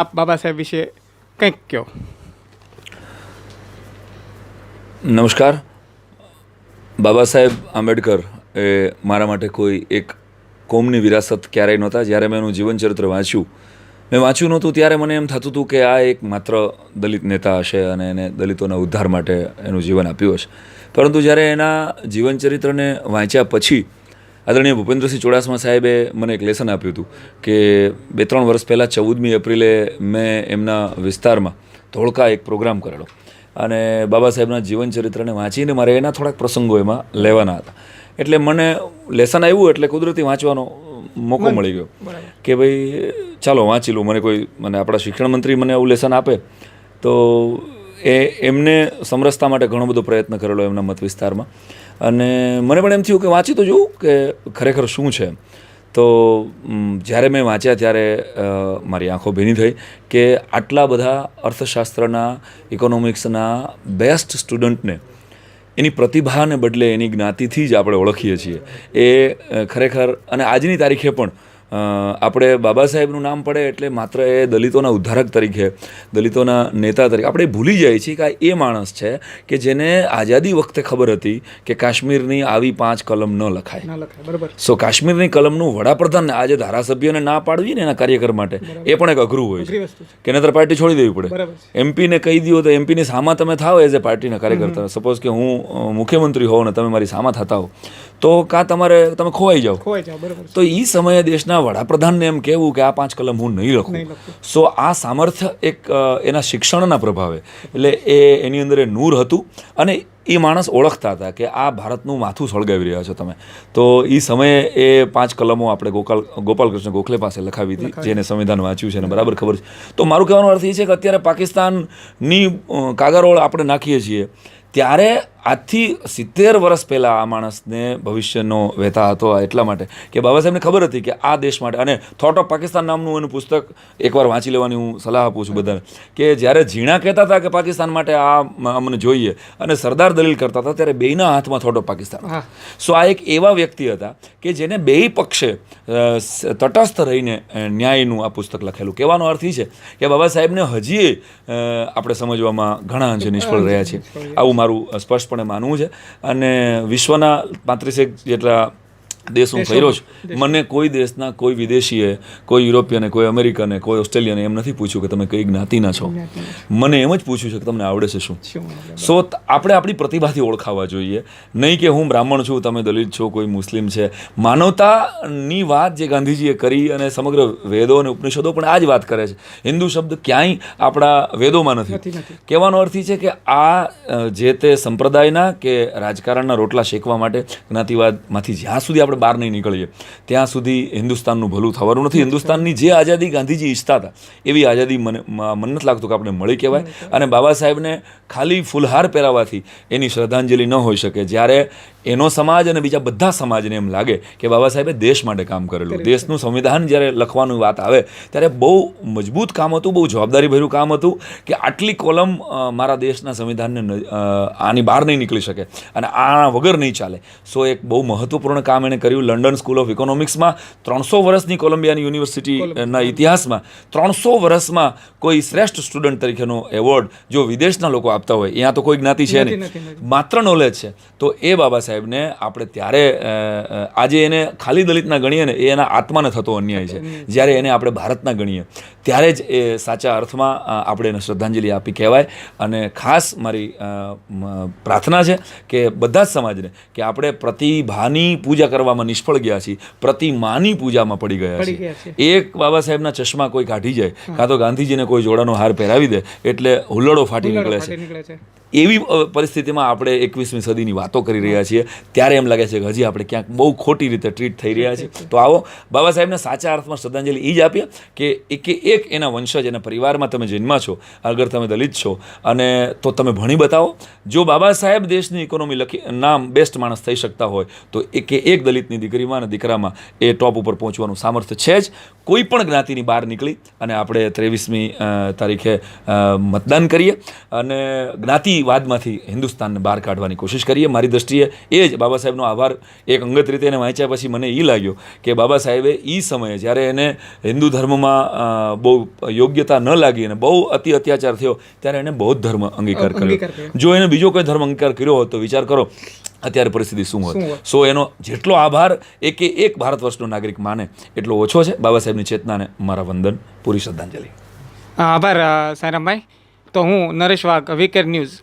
આપ બાબા સાહેબ વિશે કંઈક કહો. નમસ્કાર. બાબા સાહેબ આંબેડકર એ મારા માટે કોઈ એક કોમની વિરાસત ક્યારેય નહોતા. જ્યારે મેં એનું જીવનચરિત્ર વાંચ્યું નહોતું ત્યારે મને એમ થતું હતું કે આ એક માત્ર દલિત નેતા હશે અને એને દલિતોના ઉદ્ધાર માટે એનું જીવન આપ્યું હશે. પરંતુ જ્યારે એના જીવનચરિત્રને વાંચ્યા પછી આદરણીય ભૂપેન્દ્રસિંહ ચુડાસમા સાહેબે મને એક લેસન આપ્યું હતું કે 2-3 વર્ષ પહેલાં 14મી એપ્રિલે મેં એમના વિસ્તારમાં ધોળકા એક પ્રોગ્રામ કરેલો અને બાબા સાહેબના જીવનચરિત્રને વાંચીને મારે એના થોડાક પ્રસંગો એમાં લેવાના હતા. એટલે મને લેસન આવ્યું એટલે કુદરતી વાંચવાનો મોકો મળી ગયો કે ભાઈ ચાલો વાંચી લઉં. મને આપણા શિક્ષણ મંત્રી મને આવું લેસન આપે તો એમને સમરસતા માટે ઘણો બધો પ્રયત્ન કરેલો એમના મત વિસ્તારમાં અને મને પણ એમ થયું કે વાંચી તો જોઉં કે ખરેખર શું છે. તો જ્યારે મેં વાંચ્યા ત્યારે મારી આંખો ભીની થઈ કે આટલા બધા અર્થશાસ્ત્રના ઇકોનોમિક્સના બેસ્ટ સ્ટુડન્ટને એની પ્રતિભાને બદલે એની જ્ઞાતિથી જ આપણે ઓળખીએ છીએ. એ ખરેખર અને આજની તારીખે પણ આપણે બાબા સાહેબનું નામ પડે એટલે માત્ર એ દલિતોના ઉદ્ધારક તરીકે, દલિતોના નેતા તરીકે આપણે ભૂલી જઈએ છીએ કે એ માણસ છે કે જેને આઝાદી વખતે ખબર હતી કે કાશ્મીરની આવી 5 કલમ ન લખાય. સો કાશ્મીરની કલમનું વડાપ્રધાનને આજે ધારાસભ્યને ના પાડવી ને એના કાર્યકર માટે એ પણ એક અઘરું હોય છે કે નહીતર પાર્ટી છોડી દેવી પડે. એમપીને કહી દો તો એમપીની સામા તમે થાવ એઝ એ પાર્ટીના કાર્યકર્તા. સપોઝ કે હું મુખ્યમંત્રી હોઉં ને તમે મારી સામા થતા હો તો તમે ખોવાઈ જાઓ. તો એ સમયે દેશના વડાપ્રધાનને એમ કહેવું કે આ 5 કલમ હું નહીં લખું. સો આ સામર્થ્ય એક એના શિક્ષણના પ્રભાવે એટલે એની અંદર એ નૂર હતું અને એ માણસ ઓળખતા હતા કે આ ભારતનું માથું સળગાવી રહ્યા છો તમે. તો એ સમયે એ 5 કલમો આપણે ગોપાલકૃષ્ણ ગોખલે પાસે લખાવી હતી, જેને સંવિધાન વાંચ્યું છે અને બરાબર ખબર છે. તો મારું કહેવાનો અર્થ એ છે કે અત્યારે પાકિસ્તાનની કાગરોળ આપણે નાખીએ છીએ ત્યારે આજથી 70 વર્ષ પહેલાં આ માણસને ભવિષ્યનો વહેતા હતો. એટલા માટે કે બાબા સાહેબને ખબર હતી કે આ દેશ માટે અને થોટ ઓફ પાકિસ્તાન નામનું એનું પુસ્તક એકવાર વાંચી લેવાની હું સલાહ આપું છું બધાને કે જ્યારે ઝીણા કહેતા હતા કે પાકિસ્તાન માટે આ અમને જોઈએ અને સરદાર દલીલ કરતા હતા ત્યારે બેયના હાથમાં થોટ ઓફ પાકિસ્તાન. સો આ એક એવા વ્યક્તિ હતા કે જેને બેય પક્ષે તટસ્થ રહીને ન્યાયનું આ પુસ્તક લખેલું. કહેવાનો અર્થ એ છે કે બાબા સાહેબને હજી આપણે સમજવામાં ઘણા અંશે નિષ્ફળ રહ્યા છીએ. આવું મારું સ્પષ્ટ પણ માનવું છે. અને વિશ્વના 35 જેટલા દેશ હું ફર્યો છું. મને કોઈ દેશના કોઈ વિદેશીએ, કોઈ યુરોપિયને, કોઈ અમેરિકને, કોઈ ઓસ્ટ્રેલિયને એમ નથી પૂછ્યું કે તમે કઈ જ્ઞાતિના છો. મને એમ જ પૂછ્યું છે કે તમને આવડે છે શું. સો આપણે આપણી પ્રતિભાથી ઓળખાવા જોઈએ, નહીં કે હું બ્રાહ્મણ છું, તમે દલિત છો, કોઈ મુસ્લિમ છે. માનવતાની વાત જે ગાંધીજીએ કરી અને સમગ્ર વેદો અને ઉપનિષદો પણ આ જ વાત કરે છે. હિન્દુ શબ્દ ક્યાંય આપણા વેદોમાં નથી. કહેવાનો અર્થ એ છે કે આ જે તે સંપ્રદાયના કે રાજકારણના રોટલા શેકવા માટે જ્ઞાતિવાદમાંથી જ્યાં સુધી આપણે બહાર નહીં નીકળીએ ત્યાં સુધી હિન્દુસ્તાનનું ભલું થવાનું નથી. હિન્દુસ્તાનની જે આઝાદી ગાંધીજી ઈચ્છતા હતા એવી આઝાદી મને નથી લાગતું કે આપણે મળી કહેવાય. અને બાબા સાહેબને ખાલી ફૂલહાર પહેરાવાથી એની શ્રદ્ધાંજલિ ન હોઈ શકે. જ્યારે એનો સમાજ અને બીજા બધા સમાજને એમ લાગે કે બાબા સાહેબે દેશ માટે કામ કરેલું, દેશનું સંવિધાન જ્યારે લખવાની વાત આવે ત્યારે બહુ મજબૂત કામ હતું, બહુ જવાબદારીભર્યું કામ હતું કે આટલી કોલમ મારા દેશના સંવિધાનને આની બહાર નહીં નીકળી શકે અને આ વગર નહીં ચાલે. સો એક બહુ મહત્વપૂર્ણ કામ એણે કર્યું. લંડન સ્કૂલ ઓફ ઇકોનોમિક્સમાં 300 વર્ષની કોલંબિયાની યુનિવર્સિટીના ઇતિહાસમાં 300 વર્ષમાં કોઈ શ્રેષ્ઠ સ્ટુડન્ટ તરીકેનો એવોર્ડ જો વિદેશના લોકો આપતા હોય, અહીંયા તો કોઈ જ્ઞાતિ છે નહીં, માત્ર નોલેજ છે. તો એ બાબા સાહેબને આપણે ત્યારે આજે એને ખાલી દલિતના ગણીએ ને એ એના આત્માને થતો અન્યાય છે. જ્યારે એને આપણે ભારતના ગણીએ ત્યારે જ એ સાચા અર્થમાં આપણે એને શ્રદ્ધાંજલિ આપી કહેવાય. અને ખાસ મારી પ્રાર્થના છે કે બધા જ સમાજને કે આપણે પ્રતિભાની પૂજા કરવામાં નિષ્ફળ ગયા છીએ, પ્રતિમાની પૂજામાં પડી ગયા છીએ. એક બાબા સાહેબના ચશ્મા કોઈ કાઢી જાય કાં તો ગાંધીજીને કોઈ જોડાનો હાર પહેરાવી દે એટલે હુલ્લડો ફાટી નીકળે છે. એવી પરિસ્થિતિમાં આપણે 21મી સદીની વાતો કરી રહ્યા છીએ. ત્યારે એમ લાગે છે કે હજી આપણે ક્યાંક બહુ ખોટી રીતે ટ્રીટ થઈ રહ્યા છીએ. તો આવો બાબા સાહેબને સાચા અર્થમાં શ્રદ્ધાંજલિ એ જ આપીએ કે એક એના વંશજ, એના પરિવારમાં તમે જન્મા છો, અગર તમે દલિત છો અને તો તમે ભણી બતાવો. જો બાબા સાહેબ દેશની ઇકોનોમી નામ બેસ્ટ માણસ થઈ શકતા હોય તો એક દલિતની દીકરીમાં અને દીકરામાં એ ટોપ ઉપર પહોંચવાનું સામર્થ્ય છે જ. કોઈ પણ જ્ઞાતિની બહાર નીકળી અને આપણે 23મી તારીખે મતદાન કરીએ અને જ્ઞાતિ વાદમાંથી હિન્દુસ્તાનને બહાર કાઢવાની કોશિશ કરીએ. મારી દૃષ્ટિએ એ જ બાબા સાહેબનો આભાર એક અંગત રીતે એને વાંચ્યા પછી મને એ લાગ્યો કે બાબા સાહેબે એ સમયે જ્યારે એને હિન્દુ ધર્મમાં બહુ યોગ્યતા ન લાગી અને બહુ અત્યાચાર થયો ત્યારે એને બૌદ્ધ ધર્મ અંગીકાર કર્યો. જો એને બીજો કોઈ ધર્મ અંગીકાર કર્યો હોત તો વિચાર કરો અત્યારે પરિસ્થિતિ શું હોત. સો એનો જેટલો આભાર એક ભારત વર્ષનો નાગરિક માને એટલો ઓછો છે. બાબા સાહેબની ચેતનાને મારા વંદન, પૂરી શ્રદ્ધાંજલિ. આભાર સાયરામભાઈ. તો હું નરેશ વાઘ, વીકેર ન્યૂઝ.